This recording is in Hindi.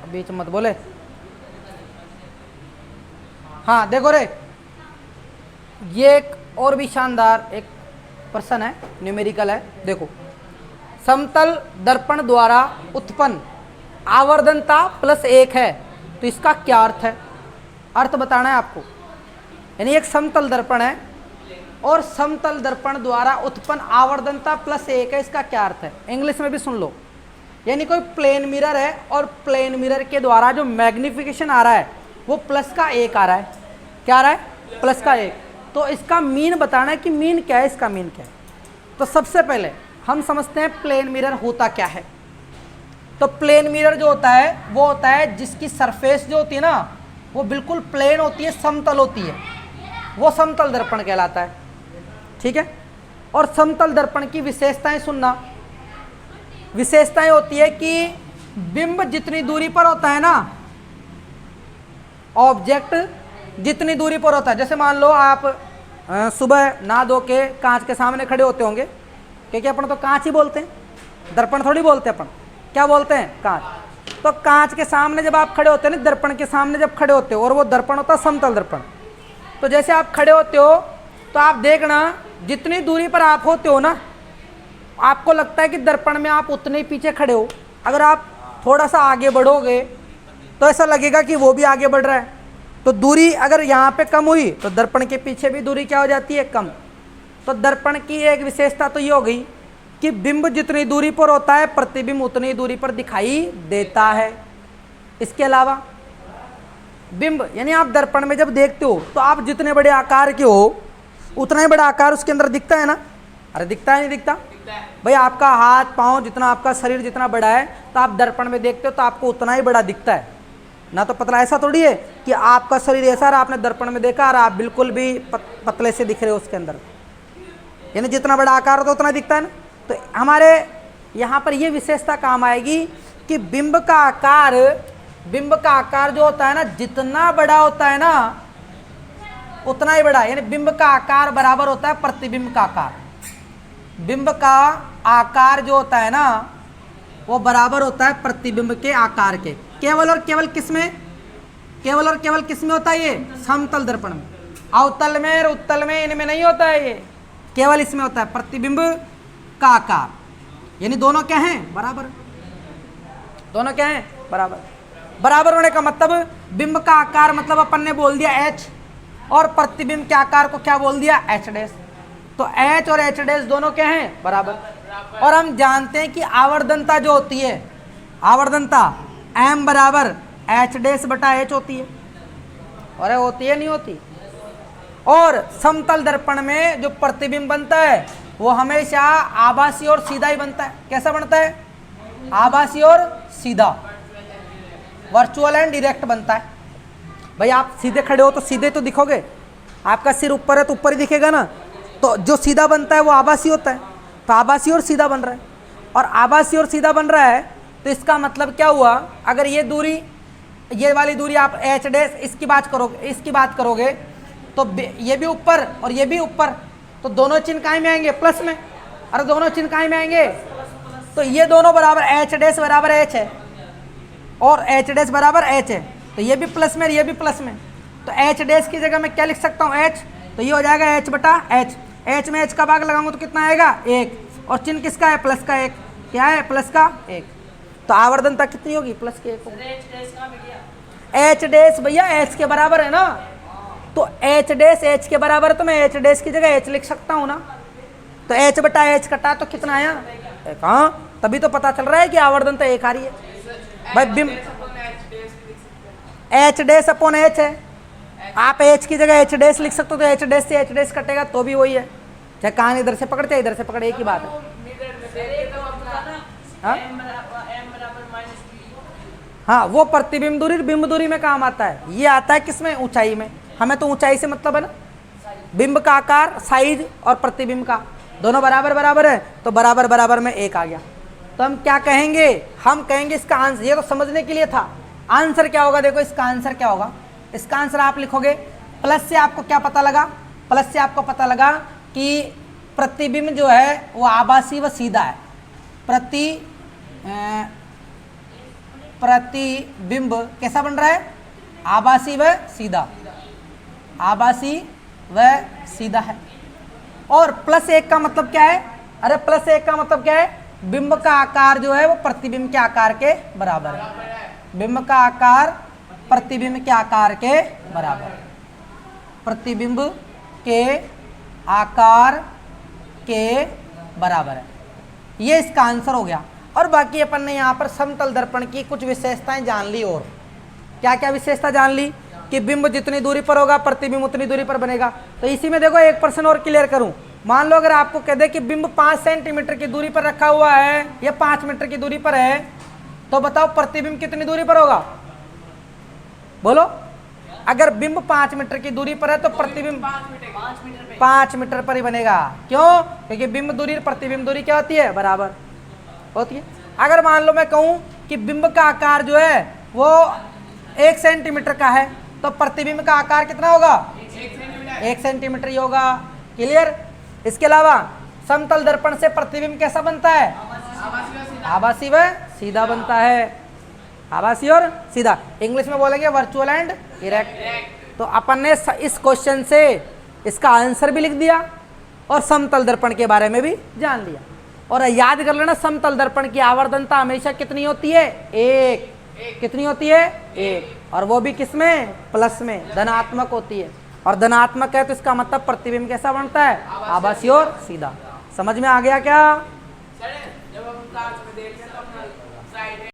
बीच मत बोले। हाँ देखो रे, ये एक और भी शानदार एक प्रश्न है, न्यूमेरिकल है। देखो, समतल दर्पण द्वारा उत्पन्न आवर्धनता +1 है, तो इसका क्या अर्थ है? अर्थ बताना है आपको। यानी एक समतल दर्पण है और समतल दर्पण द्वारा उत्पन्न आवर्धनता +1 है, इसका क्या अर्थ है? इंग्लिश में भी सुन लो। यानी कोई प्लेन मिरर है और प्लेन मिरर के द्वारा जो मैग्निफिकेशन आ रहा है वो +1 आ रहा है। क्या आ रहा है? +1। तो इसका मीन बताना है कि मीन क्या है, इसका मीन क्या है। तो सबसे पहले हम समझते हैं प्लेन मिरर होता क्या है। तो प्लेन मिरर जो होता है वो होता है जिसकी सरफेस जो होती है ना वो बिल्कुल प्लेन होती है, समतल होती है, वो समतल दर्पण कहलाता है। ठीक है। और समतल दर्पण की विशेषताएं सुनना। विशेषताएं होती है कि बिंब जितनी दूरी पर होता है ना, ऑब्जेक्ट जितनी दूरी पर होता है, जैसे मान लो आप सुबह नहा धो के कांच के सामने खड़े होते होंगे, क्योंकि अपन तो कांच ही बोलते हैं, दर्पण थोड़ी बोलते अपन। क्या बोलते हैं? कांच। तो कांच के सामने जब आप खड़े होते हैं ना, दर्पण के सामने जब खड़े होते हो, और वो दर्पण होता है समतल दर्पण। तो जैसे आप खड़े होते हो तो आप देखना जितनी दूरी पर आप होते हो ना, आपको लगता है कि दर्पण में आप उतने ही पीछे खड़े हो। अगर आप थोड़ा सा आगे बढ़ोगे तो ऐसा लगेगा कि वो भी आगे बढ़ रहा है। तो दूरी अगर यहाँ पे कम हुई तो दर्पण के पीछे भी दूरी क्या हो जाती है? कम। तो दर्पण की एक विशेषता तो ये हो गई कि बिंब जितनी दूरी पर होता है प्रतिबिंब उतनी दूरी पर दिखाई देता है। इसके अलावा बिंब यानी आप दर्पण में जब देखते हो तो आप जितने बड़े आकार के हो उतना ही बड़ा आकार उसके अंदर दिखता है ना? अरे दिखता है नहीं दिखता? भाई आपका हाथ पाँव जितना, आपका शरीर जितना बड़ा है तो आप दर्पण में देखते हो तो आपको उतना ही बड़ा दिखता है ना। तो पतला ऐसा थोड़ी है कि आपका शरीर ऐसा रहा, आपने दर्पण में देखा और आप बिल्कुल भी पतले से दिख रहे हो उसके अंदर। यानी जितना बड़ा आकार होता है उतना दिखता है ना। तो हमारे यहाँ पर ये विशेषता काम आएगी कि बिंब का आकार जो होता है ना, जितना बड़ा होता है ना उतना ही बड़ा, यानी बिंब का आकार बराबर होता है प्रतिबिंब का आकार। बिंब का आकार जो होता है ना वो बराबर होता है प्रतिबिंब के आकार के। केवल और केवल किसमें? केवल और केवल किसमें होता है ये? समतल दर्पण में। अवतल में और उत्तल में इनमें नहीं होता है ये, केवल इसमें होता है प्रतिबिंब का आकार। यानी दोनों क्या हैं? बराबर। दोनों क्या हैं? बराबर। बराबर होने का मतलब बिंब का आकार मतलब अपन ने बोल दिया h, और प्रतिबिंब के आकार को क्या बोल दिया? h dash. तो h और h डैश दोनों क्या हैं? बराबर। और हम जानते हैं कि आवर्धनता जो होती है, आवर्धनता m बराबर h डैश बटा h होती है। और होती है नहीं होती? और समतल दर्पण में जो प्रतिबिंब बनता है वो हमेशा आभासी और सीधा ही बनता है। कैसा बनता है? आभासी और सीधा, वर्चुअल एंड डायरेक्ट बनता है। भाई आप सीधे खड़े हो तो सीधे तो दिखोगे, आपका सिर ऊपर है तो ऊपर ही दिखेगा ना। तो जो सीधा बनता है वो आभासी होता है। तो आभासी और सीधा बन रहा है, और आभासी और सीधा बन रहा है तो इसका मतलब क्या हुआ? अगर ये दूरी, ये वाली दूरी आप h डैश इसकी बात करोगे तो ये भी ऊपर और ये भी ऊपर, तो दोनों चिन्ह काहे में आएंगे? प्लस में। अरे दोनों चिन्ह काहे में आएंगे? तो ये दोनों बराबर h डैश बराबर h है और h डैश बराबर h है, तो ये भी प्लस में और ये भी प्लस में। तो h डैश की जगह मैं क्या लिख सकता हूँ? h। तो ये हो जाएगा h बटा h। h में h का भाग लगाऊंगा तो कितना आएगा? 1। और चिन्ह किसका है? प्लस का 1। क्या है? प्लस का 1। तो आवर्धनता कितनी होगी? प्लस के 1 होगी। h डैश भैया h के बराबर है ना, तो h डैश h के बराबर है, तो मैं h डैश की जगह h लिख सकता हूँ ना। तो h बटा h कटा तो कितना आया? 1। हाँ, तभी तो पता चल रहा है कि आवर्धनता 1 आ रही है। भाई बिंब h डैश अपॉन h है, आप h की जगह h डैश लिख सकते हो, तो h डैश से h डैश कटेगा तो भी वही है, चाहे कान इधर से पकड़ चाहे इधर से पकड़, एक ही बात है। हाँ, वो प्रतिबिंब दूरी बिंब दूरी में काम आता है। ये आता है किसमें? ऊंचाई में। हमें तो ऊंचाई से मतलब है ना। बिंब का आकार, साइज और प्रतिबिंब का दोनों बराबर बराबर है, तो बराबर बराबर में 1 आ गया। तो हम क्या कहेंगे? हम कहेंगे इसका आंसर, ये तो समझने के लिए था, आंसर क्या होगा? देखो इसका आंसर क्या होगा? इसका आंसर आप लिखोगे प्लस से आपको क्या पता लगा? प्लस से आपको पता लगा कि प्रतिबिंब जो है वो आभासी व सीधा है। प्रतिबिंब कैसा बन रहा है? आभासी व सीधा, आभासी व सीधा है। और +1 का मतलब क्या है? अरे +1 का मतलब क्या है? बिंब का आकार जो है वो प्रतिबिंब के आकार के बराबर है। बिंब का आकार प्रतिबिंब के आकार के बराबर है। प्रतिबिंब के आकार के बराबर है। ये इसका आंसर हो गया। और बाकी अपन ने यहाँ पर समतल दर्पण की कुछ विशेषताएं जान ली। और क्या क्या विशेषता जान ली? कि बिंब जितनी दूरी पर होगा प्रतिबिंब उतनी दूरी पर बनेगा। तो इसी में देखो एक प्रश्न और क्लियर करूं। मान लो अगर आपको कह दे कि बिंब 5 सेंटीमीटर की दूरी पर रखा हुआ है या 5 मीटर की दूरी पर है, तो बताओ प्रतिबिंब कितनी दूरी पर होगा? बोलो। अगर बिंब 5 मीटर की दूरी पर है तो प्रतिबिंब 5 मीटर पर ही बनेगा। क्यों? क्योंकि बिंब दूरी प्रतिबिंब दूरी क्या होती है? बराबर होती है। अगर मान लो मैं कहूं कि बिंब का आकार जो है वो 1 सेंटीमीटर का है, तो प्रतिबिंब का आकार कितना होगा? 1 सेंटीमीटर ही होगा। क्लियर? इसके अलावा समतल दर्पण से प्रतिबिंब कैसा बनता है? आभासी व सीधा बनता है। आभासी और सीधा, इंग्लिश में बोलेंगे वर्चुअल एंड इरेक्ट। तो अपन ने इस क्वेश्चन से इसका आंसर भी लिख दिया और समतल दर्पण के बारे में भी जान लिया। और याद कर लेना, समतल दर्पण की आवर्धनता हमेशा कितनी होती है? 1। कितनी होती है? 1। और वो भी किसमें? प्लस में, धनात्मक होती है। और धनात्मक है तो इसका मतलब प्रतिबिंब कैसा बनता है? आभासी और सीधा। समझ में आ गया क्या? जब हम